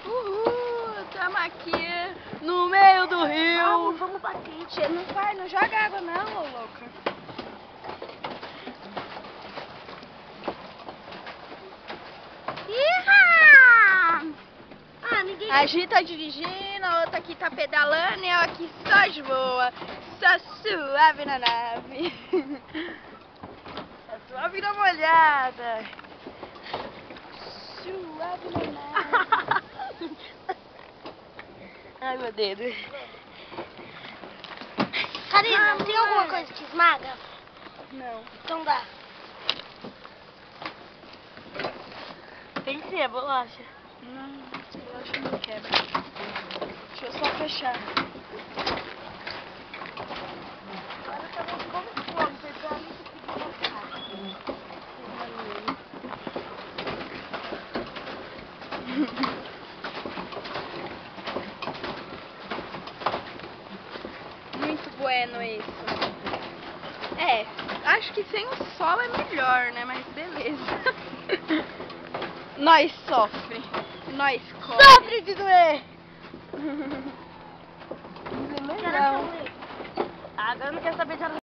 Uhul, estamos aqui no meio do rio. Vamos bater. Não vai, não joga água não, ô louca. A Gi tá dirigindo, a outra aqui tá pedalando e eu aqui só de boa, só suave na nave. Suave na molhada. Suave na nave. Ai, meu dedo. Karina, tem alguma coisa que esmaga? Não. Então dá. Tem que ser a bolacha. Não, a bolacha não quebra. Deixa eu só fechar. Agora eu também ficou muito fome, porque eu não consegui Muito bueno isso. É, acho que sem o sol é melhor, né? Mas beleza. Nós sofre. Nós corre. Sofre de doer! Não. Agora eu não quero saber de